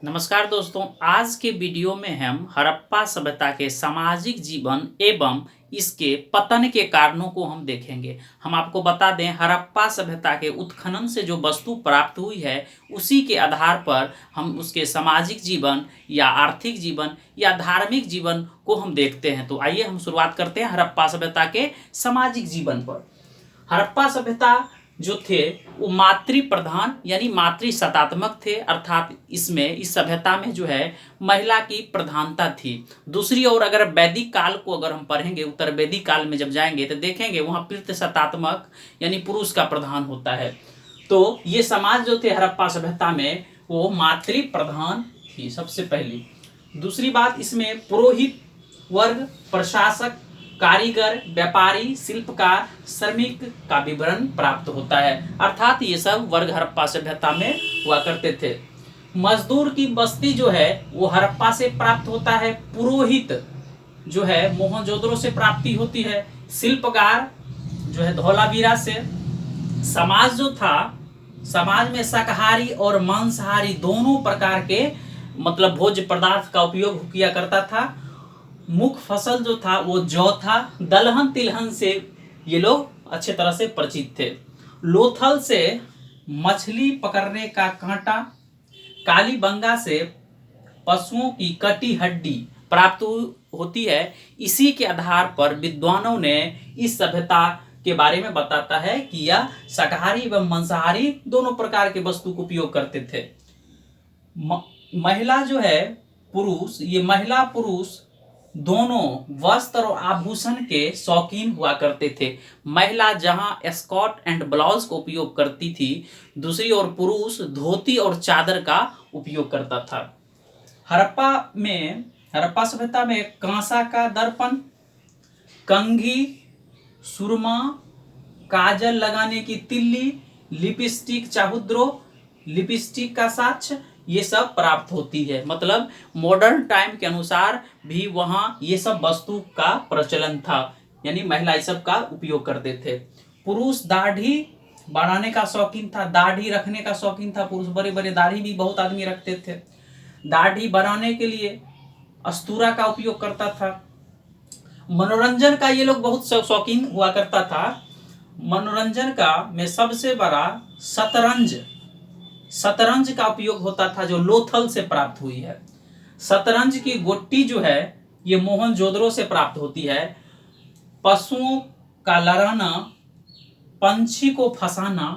नमस्कार दोस्तों, आज के वीडियो में हम हड़प्पा सभ्यता के सामाजिक जीवन एवं इसके पतन के कारणों को हम देखेंगे। हम आपको बता दें, हड़प्पा सभ्यता के उत्खनन से जो वस्तु प्राप्त हुई है उसी के आधार पर हम उसके सामाजिक जीवन या आर्थिक जीवन या धार्मिक जीवन को हम देखते हैं। तो आइए हम शुरुआत करते हैं हड़प्पा सभ्यता के सामाजिक जीवन पर। हड़प्पा सभ्यता जो थे वो मातृ प्रधान यानी मातृ सत्तात्मक थे, अर्थात इस सभ्यता में जो है महिला की प्रधानता थी। दूसरी ओर अगर वैदिक काल को अगर हम पढ़ेंगे, उत्तर वैदिक काल में जब जाएंगे तो देखेंगे वहाँ पितृ सत्तात्मक यानी पुरुष का प्रधान होता है। तो ये समाज जो थे हड़प्पा सभ्यता में वो मातृ प्रधान थी सबसे पहली। दूसरी बात, इसमें पुरोहित वर्ग, प्रशासक, कारीगर, व्यापारी, शिल्पकार, श्रमिक का विवरण प्राप्त होता है, अर्थात ये सब वर्ग हड़प्पा सभ्यता में हुआ करते थे। मजदूर की बस्ती जो है वो हड़प्पा से प्राप्त होता है। पुरोहित जो है मोहनजोदड़ो से प्राप्ति होती है। शिल्पकार जो है धौलावीरा से। समाज जो था, समाज में शाकाहारी और मांसाहारी दोनों प्रकार के मतलब भोज्य पदार्थ का उपयोग किया करता था। मुख्य फसल जो था वो जौ था। दलहन तिलहन से ये लोग अच्छे तरह से परिचित थे। लोथल से मछली पकड़ने का कांटा, कालीबंगा से पशुओं की कटी हड्डी प्राप्त होती है। इसी के आधार पर विद्वानों ने इस सभ्यता के बारे में बताता है कि यह शाकाहारी एवं मांसाहारी दोनों प्रकार के वस्तु को उपयोग करते थे। महिला जो है पुरुष, ये महिला पुरुष दोनों वस्त्र और आभूषण के शौकीन हुआ करते थे। महिला जहां स्कर्ट एंड ब्लाउज का उपयोग करती थी, दूसरी ओर पुरुष धोती और चादर का उपयोग करता था। हड़प्पा सभ्यता में कांसा का दर्पण, कंघी, सुरमा, काजल लगाने की तिल्ली, लिपस्टिक, चाहुद्रो, लिपस्टिक का साक्ष्य, ये सब प्राप्त होती है। मतलब मॉडर्न टाइम के अनुसार भी वहाँ ये सब वस्तु का प्रचलन था, यानी महिला इस सब का उपयोग करते थे। पुरुष दाढ़ी बढ़ाने का शौकीन था, दाढ़ी रखने का शौकीन था। पुरुष बड़े बड़े दाढ़ी भी बहुत आदमी रखते थे। दाढ़ी बढ़ाने के लिए अस्तूरा का उपयोग करता था। मनोरंजन का ये लोग बहुत शौकीन हुआ करता था। मनोरंजन का में सबसे बड़ा शतरंज का उपयोग होता था, जो लोथल से प्राप्त हुई है। शतरंज की गोटी जो है ये मोहनजोदड़ो से प्राप्त होती है। पशुओं का लड़ाना, पंछी को फंसाना,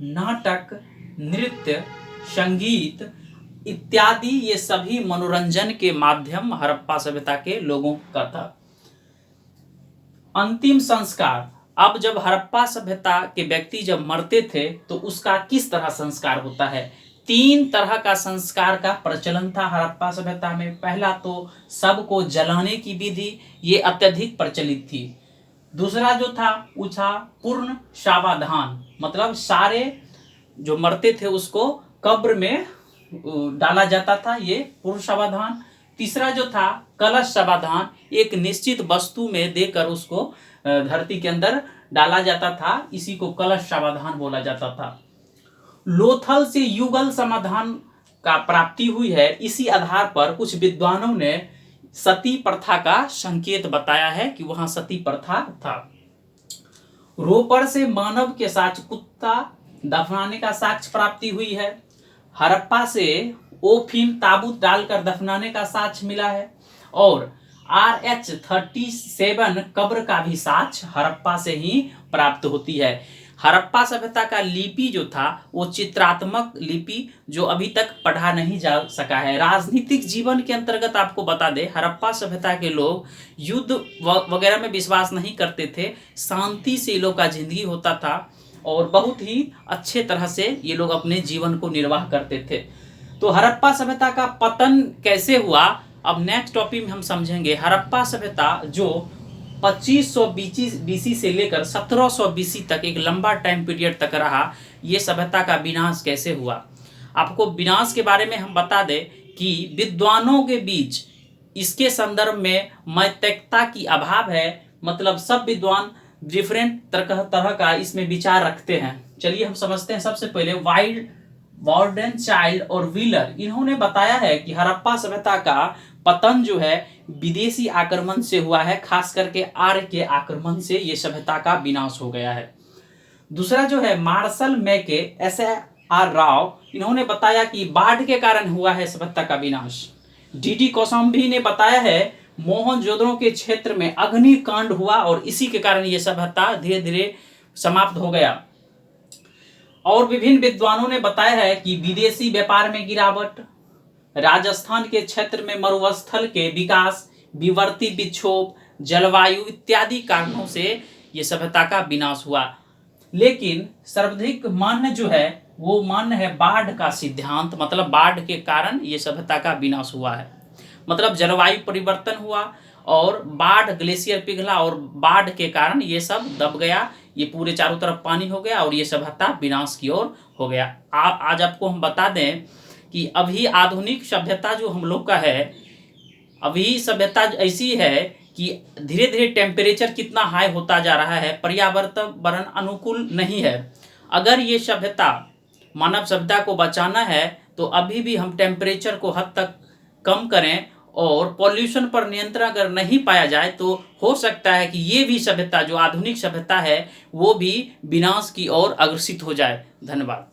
नाटक, नृत्य, संगीत इत्यादि ये सभी मनोरंजन के माध्यम हड़प्पा सभ्यता के लोगों का था। अंतिम संस्कार, अब जब हड़प्पा सभ्यता के व्यक्ति जब मरते थे तो उसका किस तरह संस्कार होता है। 3 तरह का संस्कार का प्रचलन था हड़प्पा सभ्यता में। पहला तो सबको जलाने की विधि, ये अत्यधिक प्रचलित थी। दूसरा जो था वो था पूर्ण शवाधान, मतलब सारे जो मरते थे उसको कब्र में डाला जाता था, ये पूर्ण शवाधान। तीसरा जो था कलश शवाधान, एक निश्चित वस्तु में देकर उसको धरती के अंदर डाला जाता था, इसी को कलश समाधान बोला जाता था। लोथल से युगल समाधान का प्राप्ति हुई है। इसी आधार पर कुछ विद्वानों ने सती प्रथा का संकेत बताया है कि वहां सती प्रथा था। रोपड़ से मानव के साक्ष्य, कुत्ता दफनाने का साक्ष्य प्राप्ति हुई है। हड़प्पा से ओफिन ताबूत डालकर दफनाने का साक्ष्य मिला है। और RH-37 कब्र का भी साक्ष्य हड़प्पा से ही प्राप्त होती है। हड़प्पा सभ्यता का लिपि जो था वो चित्रात्मक लिपि, जो अभी तक पढ़ा नहीं जा सका है। राजनीतिक जीवन के अंतर्गत आपको बता दें, हड़प्पा सभ्यता के लोग युद्ध वगैरह में विश्वास नहीं करते थे। शांति से ये लोग का जिंदगी होता था और बहुत ही अच्छे तरह से ये लोग अपने जीवन को निर्वाह करते थे। तो हड़प्पा सभ्यता का पतन कैसे हुआ, अब नेक्स्ट टॉपिक में हम समझेंगे। हड़प्पा सभ्यता जो 2500 BC से लेकर 1700 BC तक एक लंबा टाइम पीरियड तक रहा, ये सभ्यता का विनाश कैसे हुआ। आपको विनाश के बारे में हम बता दें कि विद्वानों के बीच इसके संदर्भ में मैत्रिकता की अभाव है। मतलब सब विद्वान डिफरेंट तरह का इसमें विचार रखते हैं। चलिए हम समझते हैं। सबसे पहले वाइल्ड बॉर्डन चाइल्ड और व्हीलर, इन्होंने बताया है कि हड़प्पा सभ्यता का पतन जो है विदेशी आक्रमण से हुआ है, खास करके आर्य के आक्रमण से ये सभ्यता का विनाश हो गया है। दूसरा जो है मार्शल मैके, SR राव, इन्होंने बताया कि बाढ़ के कारण हुआ है सभ्यता का विनाश। DD कौशाम्बी ने बताया है मोहनजोदड़ो के क्षेत्र में अग्निकांड हुआ और इसी के कारण ये सभ्यता धीरे धीरे समाप्त हो गया। और विभिन्न विद्वानों ने बताया है कि विदेशी व्यापार में गिरावट, राजस्थान के क्षेत्र में मरुस्थल के विकास, विवर्ती विक्षोभ, जलवायु इत्यादि कारणों से ये सभ्यता का विनाश हुआ। लेकिन सर्वाधिक मान्य जो है वो मान्य है बाढ़ का सिद्धांत, मतलब बाढ़ के कारण ये सभ्यता का विनाश हुआ है। मतलब जलवायु परिवर्तन हुआ और बाढ़, ग्लेशियर पिघला और बाढ़ के कारण ये सब दब गया, ये पूरे चारों तरफ पानी हो गया और ये सभ्यता विनाश की ओर हो गया। आज आपको हम बता दें कि अभी आधुनिक सभ्यता जो हम लोग का है, अभी सभ्यता ऐसी है कि धीरे धीरे टेम्परेचर कितना हाई होता जा रहा है, पर्यावरण अनुकूल नहीं है। अगर ये सभ्यता, मानव सभ्यता को बचाना है तो अभी भी हम टेम्परेचर को हद तक कम करें और पॉल्यूशन पर नियंत्रण अगर नहीं पाया जाए तो हो सकता है कि ये भी सभ्यता जो आधुनिक सभ्यता है वो भी विनाश की ओर अग्रसित हो जाए। धन्यवाद।